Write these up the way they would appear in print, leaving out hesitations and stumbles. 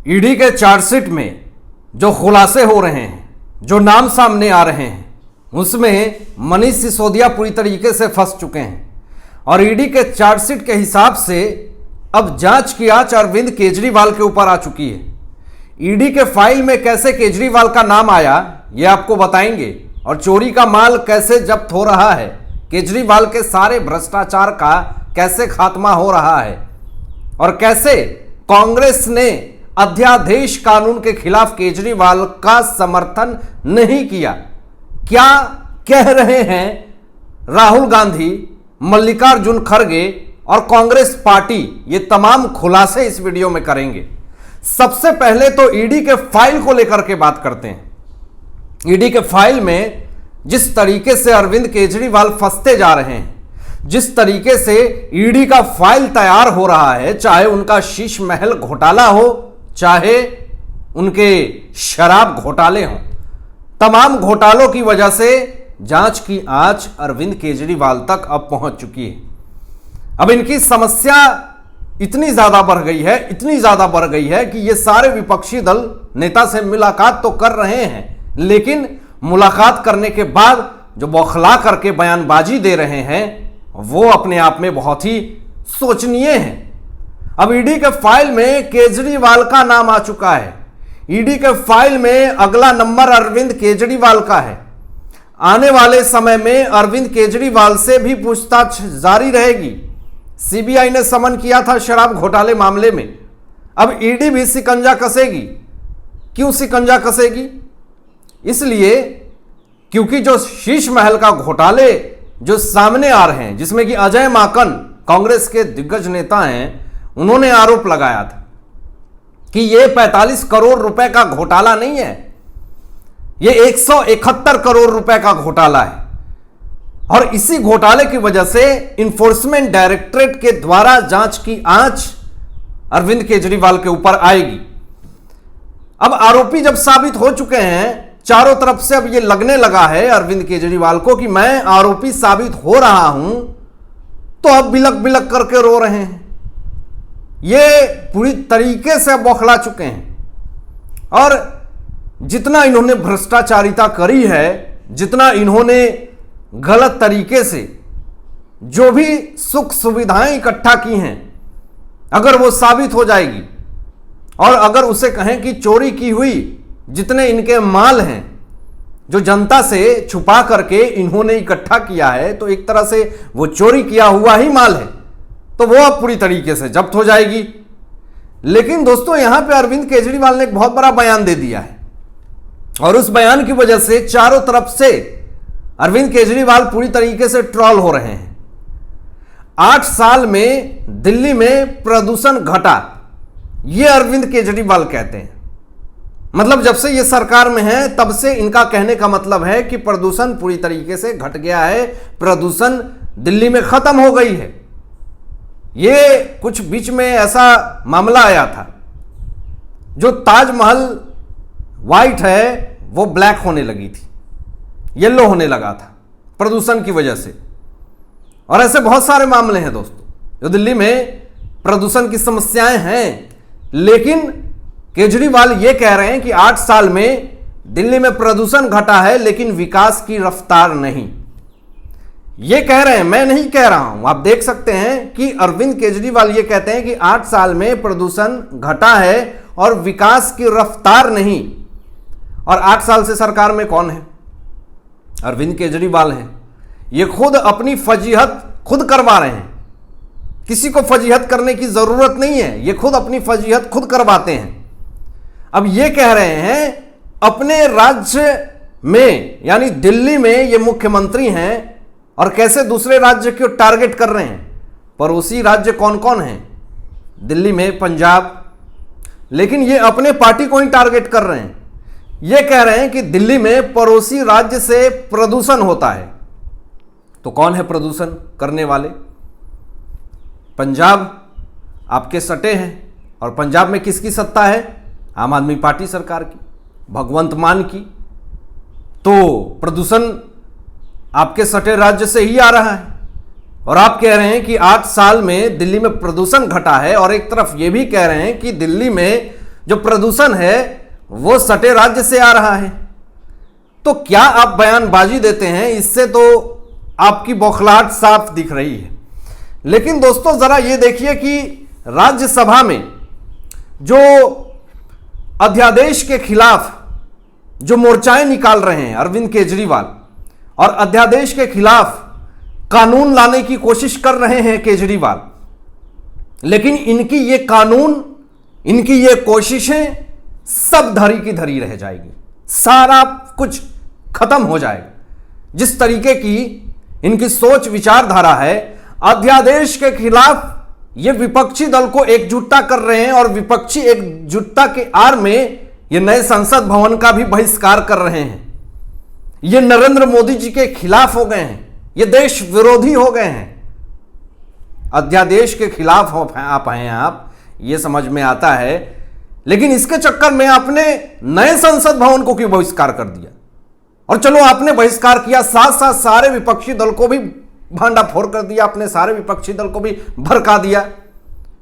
ED के chargesheet में जो खुलासे हो रहे हैं, जो नाम सामने आ रहे हैं, उसमें मनीष सिसोदिया पूरी तरीके से फंस चुके हैं। और ईडी के चार्जशीट के हिसाब से अब जांच की आंच अरविंद केजरीवाल के ऊपर आ चुकी है। ईडी के फाइल में कैसे केजरीवाल का नाम आया ये आपको बताएंगे, और चोरी का माल कैसे जब्त हो रहा है, केजरीवाल के सारे भ्रष्टाचार का कैसे खात्मा हो रहा है, और कैसे कांग्रेस ने अध्यादेश कानून के खिलाफ केजरीवाल का समर्थन नहीं किया। क्या कह रहे हैं राहुल गांधी, मल्लिकार्जुन खड़गे और कांग्रेस पार्टी, ये तमाम खुलासे इस वीडियो में करेंगे। सबसे पहले तो ईडी के फाइल को लेकर के बात करते हैं। ईडी के फाइल में जिस तरीके से अरविंद केजरीवाल फंसते जा रहे हैं, जिस तरीके से ईडी का फाइल तैयार हो रहा है, चाहे उनका शीश महल घोटाला हो, चाहे उनके शराब घोटाले हों, तमाम घोटालों की वजह से जांच की आंच अरविंद केजरीवाल तक अब पहुंच चुकी है। अब इनकी समस्या इतनी ज्यादा बढ़ गई है, इतनी ज्यादा बढ़ गई है कि ये सारे विपक्षी दल नेता से मुलाकात तो कर रहे हैं, लेकिन मुलाकात करने के बाद जो बौखला करके बयानबाजी दे रहे हैं वो अपने आप में बहुत ही सोचनीय है। अब ईडी के फाइल में केजरीवाल का नाम आ चुका है। ईडी के फाइल में अगला नंबर अरविंद केजरीवाल का है। आने वाले समय में अरविंद केजरीवाल से भी पूछताछ जारी रहेगी। सीबीआई ने समन किया था शराब घोटाले मामले में, अब ईडी भी शिकंजा कसेगी। क्यों शिकंजा कसेगी? इसलिए क्योंकि जो शीश महल का घोटाले जो सामने आ रहे हैं, जिसमें कि अजय माकन कांग्रेस के दिग्गज नेता हैं, उन्होंने आरोप लगाया था कि यह 45 करोड़ रुपए का घोटाला नहीं है, यह 171 करोड़ रुपए का घोटाला है। और इसी घोटाले की वजह से इन्फोर्समेंट डायरेक्टरेट के द्वारा जांच की आंच अरविंद केजरीवाल के ऊपर आएगी। अब आरोपी जब साबित हो चुके हैं, चारों तरफ से अब यह लगने लगा है अरविंद केजरीवाल को कि मैं आरोपी साबित हो रहा हूं, तो अब बिलक बिलक करके रो रहे हैं। ये पूरी तरीके से बौखला चुके हैं। और जितना इन्होंने भ्रष्टाचारिता करी है, जितना इन्होंने गलत तरीके से जो भी सुख सुविधाएं इकट्ठा की हैं, अगर वो साबित हो जाएगी और अगर उसे कहें कि चोरी की हुई जितने इनके माल हैं जो जनता से छुपा करके इन्होंने इकट्ठा किया है, तो एक तरह से वो चोरी किया हुआ ही माल है, तो वो अब पूरी तरीके से जब्त हो जाएगी। लेकिन दोस्तों, यहां पे अरविंद केजरीवाल ने एक बहुत बड़ा बयान दे दिया है, और उस बयान की वजह से चारों तरफ से अरविंद केजरीवाल पूरी तरीके से ट्रोल हो रहे हैं। 8 साल में दिल्ली में प्रदूषण घटा, ये अरविंद केजरीवाल कहते हैं। मतलब जब से ये सरकार में है तब से इनका कहने का मतलब है कि प्रदूषण पूरी तरीके से घट गया है, प्रदूषण दिल्ली में खत्म हो गई है। ये कुछ बीच में ऐसा मामला आया था, जो ताजमहल व्हाइट है वो ब्लैक होने लगी थी, येलो होने लगा था प्रदूषण की वजह से। और ऐसे बहुत सारे मामले हैं दोस्तों, जो दिल्ली में प्रदूषण की समस्याएं हैं। लेकिन केजरीवाल ये कह रहे हैं कि 8 साल में दिल्ली में प्रदूषण घटा है, लेकिन विकास की रफ्तार नहीं। ये कह रहे हैं, मैं नहीं कह रहा हूं। आप देख सकते हैं कि अरविंद केजरीवाल ये कहते हैं कि 8 साल में प्रदूषण घटा है और विकास की रफ्तार नहीं। और 8 साल से सरकार में कौन है? अरविंद केजरीवाल हैं। ये खुद अपनी फजीहत खुद करवा रहे हैं, किसी को फजीहत करने की जरूरत नहीं है, ये खुद अपनी फजीहत खुद करवाते हैं। अब ये कह रहे हैं अपने राज्य में, यानी दिल्ली में ये मुख्यमंत्री हैं, और कैसे दूसरे राज्य को टारगेट कर रहे हैं। पड़ोसी राज्य कौन कौन हैं? दिल्ली में पंजाब, लेकिन ये अपने पार्टी को ही टारगेट कर रहे हैं। ये कह रहे हैं कि दिल्ली में पड़ोसी राज्य से प्रदूषण होता है, तो कौन है प्रदूषण करने वाले? पंजाब आपके सटे हैं, और पंजाब में किसकी सत्ता है? आम आदमी पार्टी सरकार की, भगवंत मान की। तो प्रदूषण आपके सटे राज्य से ही आ रहा है। और आप कह रहे हैं कि 8 साल में दिल्ली में प्रदूषण घटा है, और एक तरफ ये भी कह रहे हैं कि दिल्ली में जो प्रदूषण है वो सटे राज्य से आ रहा है। तो क्या आप बयानबाजी देते हैं, इससे तो आपकी बौखलाहट साफ दिख रही है। लेकिन दोस्तों जरा ये देखिए कि राज्यसभा में जो अध्यादेश के खिलाफ जो मोर्चाएं निकाल रहे हैं अरविंद केजरीवाल, और अध्यादेश के खिलाफ कानून लाने की कोशिश कर रहे हैं केजरीवाल, लेकिन इनकी ये कानून, इनकी ये कोशिशें सब धरी की धरी रह जाएगी, सारा कुछ खत्म हो जाएगा। जिस तरीके की इनकी सोच विचारधारा है, अध्यादेश के खिलाफ ये विपक्षी दल को एकजुटता कर रहे हैं और विपक्षी एकजुटता के आड़ में ये नए संसद भवन का भी बहिष्कार कर रहे हैं। ये नरेंद्र मोदी जी के खिलाफ हो गए हैं, ये देश विरोधी हो गए हैं। अध्यादेश के खिलाफ आप हैं, आप ये समझ में आता है, लेकिन इसके चक्कर में आपने नए संसद भवन को क्यों बहिष्कार कर दिया? और चलो आपने बहिष्कार किया, साथ साथ सारे विपक्षी दल को भी भांडाफोड़ कर दिया, आपने सारे विपक्षी दल को भी भड़का दिया।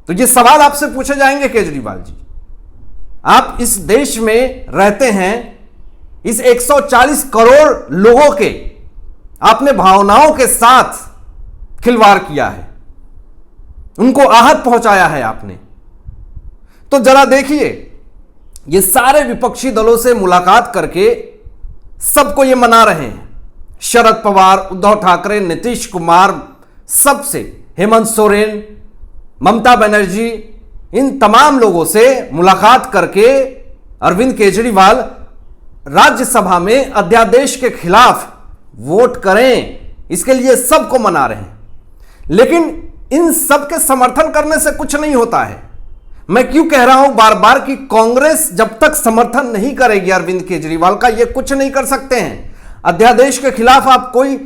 तो ये सवाल आपसे पूछे जाएंगे केजरीवाल जी, आप इस देश में रहते हैं, इस 140 करोड़ लोगों के आपने भावनाओं के साथ खिलवाड़ किया है, उनको आहत पहुंचाया है आपने। तो जरा देखिए, ये सारे विपक्षी दलों से मुलाकात करके सबको ये मना रहे हैं। शरद पवार, उद्धव ठाकरे, नीतीश कुमार, सबसे, हेमंत सोरेन, ममता बनर्जी, इन तमाम लोगों से मुलाकात करके अरविंद केजरीवाल राज्यसभा में अध्यादेश के खिलाफ वोट करें, इसके लिए सबको मना रहे हैं। लेकिन इन सब के समर्थन करने से कुछ नहीं होता है। मैं क्यों कह रहा हूं बार बार कि कांग्रेस जब तक समर्थन नहीं करेगी अरविंद केजरीवाल का, ये कुछ नहीं कर सकते हैं। अध्यादेश के खिलाफ आप कोई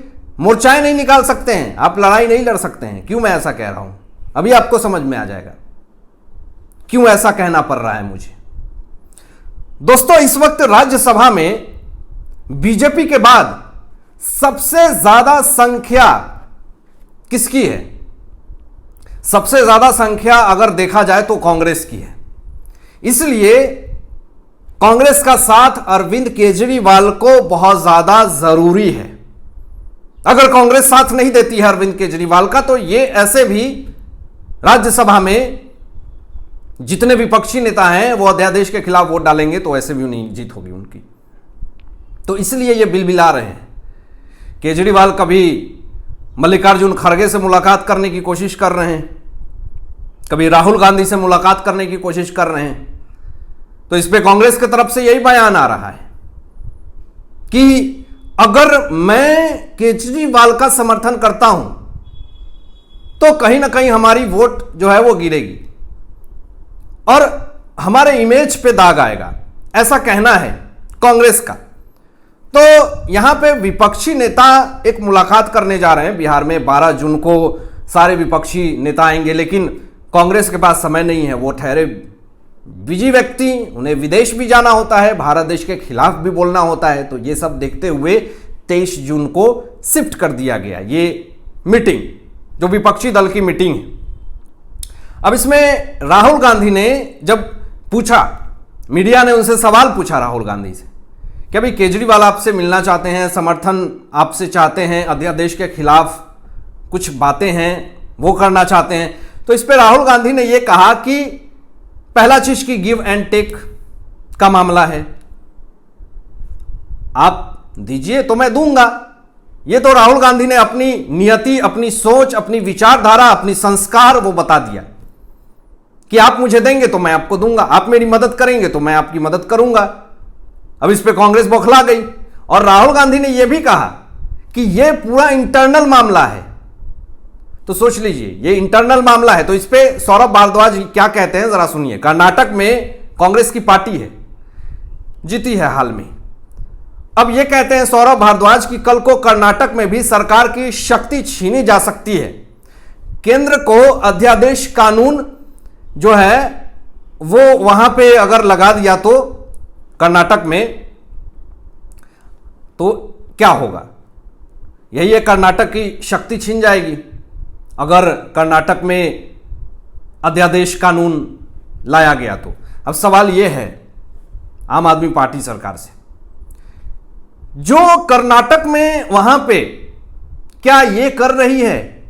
मोर्चाएं नहीं निकाल सकते हैं, आप लड़ाई नहीं लड़ सकते हैं। क्यों मैं ऐसा कह रहा हूं, अभी आपको समझ में आ जाएगा क्यों ऐसा कहना पड़ रहा है मुझे। दोस्तों, इस वक्त राज्यसभा में बीजेपी के बाद सबसे ज्यादा संख्या किसकी है? सबसे ज्यादा संख्या अगर देखा जाए तो कांग्रेस की है। इसलिए कांग्रेस का साथ अरविंद केजरीवाल को बहुत ज्यादा जरूरी है। अगर कांग्रेस साथ नहीं देती है अरविंद केजरीवाल का, तो ये ऐसे भी राज्यसभा में जितने विपक्षी नेता हैं वो अध्यादेश के खिलाफ वोट डालेंगे, तो ऐसे भी नहीं जीत होगी उनकी। तो इसलिए ये बिलबिला रहे हैं। केजरीवाल कभी मल्लिकार्जुन खड़गे से मुलाकात करने की कोशिश कर रहे हैं, कभी राहुल गांधी से मुलाकात करने की कोशिश कर रहे हैं। तो इस पे कांग्रेस की तरफ से यही बयान आ रहा है कि अगर मैं केजरीवाल का समर्थन करता हूं तो कहीं ना कहीं हमारी वोट जो है वो गिरेगी और हमारे इमेज पे दाग आएगा, ऐसा कहना है कांग्रेस का। तो यहां पे विपक्षी नेता एक मुलाकात करने जा रहे हैं बिहार में। 12 जून को सारे विपक्षी नेता आएंगे, लेकिन कांग्रेस के पास समय नहीं है। वो ठहरे बिजी व्यक्ति, उन्हें विदेश भी जाना होता है, भारत देश के खिलाफ भी बोलना होता है। तो ये सब देखते हुए 23 जून को शिफ्ट कर दिया गया ये मीटिंग, जो विपक्षी दल की मीटिंग है। अब इसमें राहुल गांधी ने जब पूछा, मीडिया ने उनसे सवाल पूछा राहुल गांधी से कि अभी केजरीवाल आपसे मिलना चाहते हैं, समर्थन आपसे चाहते हैं, अध्यादेश के खिलाफ कुछ बातें हैं वो करना चाहते हैं। तो इस पर राहुल गांधी ने यह कहा कि पहला चीज की गिव एंड टेक का मामला है, आप दीजिए तो मैं दूंगा। ये तो राहुल गांधी ने अपनी नियति, अपनी सोच, अपनी विचारधारा, अपनी संस्कार वो बता दिया कि आप मुझे देंगे तो मैं आपको दूंगा, आप मेरी मदद करेंगे तो मैं आपकी मदद करूंगा। अब इस पे कांग्रेस बौखला गई और राहुल गांधी ने यह भी कहा कि यह पूरा इंटरनल मामला है। तो सोच लीजिए, ये इंटरनल मामला है। तो इस पे सौरभ भारद्वाज क्या कहते हैं जरा सुनिए। कर्नाटक में कांग्रेस की पार्टी है, जीती है हाल में। अब ये कहते हैं सौरभ भारद्वाज कि कल को कर्नाटक में भी सरकार की शक्ति छीनी जा सकती है। केंद्र को अध्यादेश कानून जो है वो वहां पे अगर लगा दिया तो कर्नाटक में, तो क्या होगा? यही है, कर्नाटक की शक्ति छीन जाएगी अगर कर्नाटक में अध्यादेश कानून लाया गया तो। अब सवाल यह है आम आदमी पार्टी सरकार से, जो कर्नाटक में वहां पे क्या ये कर रही है,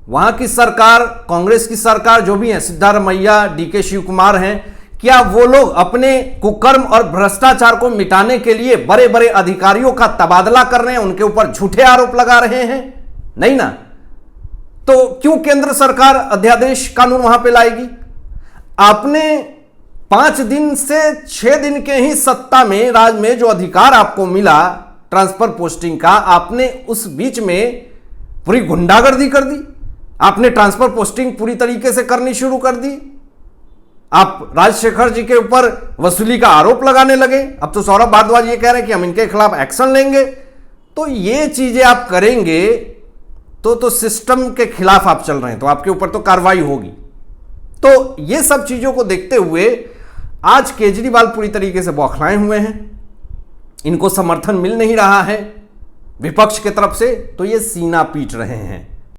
वहां की सरकार, कांग्रेस की सरकार जो भी है, सिद्धारमैया, डीके शिव कुमार हैं, क्या वो लोग अपने कुकर्म और भ्रष्टाचार को मिटाने के लिए बड़े बड़े अधिकारियों का तबादला कर रहे हैं, उनके ऊपर झूठे आरोप लगा रहे हैं? नहीं ना। तो क्यों केंद्र सरकार अध्यादेश कानून वहां पे लाएगी? आपने 5 दिन से 6 दिन के ही सत्ता में, राज में जो अधिकार आपको मिला ट्रांसफर पोस्टिंग का, आपने उस बीच में पूरी गुंडागर्दी कर दी। आपने ट्रांसफर पोस्टिंग पूरी तरीके से करनी शुरू कर दी। आप राजशेखर जी के ऊपर वसूली का आरोप लगाने लगे। अब तो सौरभ भारद्वाज ये कह रहे हैं कि हम इनके खिलाफ एक्शन लेंगे। तो ये चीजें आप करेंगे तो सिस्टम के खिलाफ आप चल रहे हैं, तो आपके ऊपर तो कार्रवाई होगी। तो ये सब चीजों को देखते हुए आज केजरीवाल पूरी तरीके से बौखलाए हुए हैं। इनको समर्थन मिल नहीं रहा है विपक्ष की तरफ से, तो ये सीना पीट रहे हैं।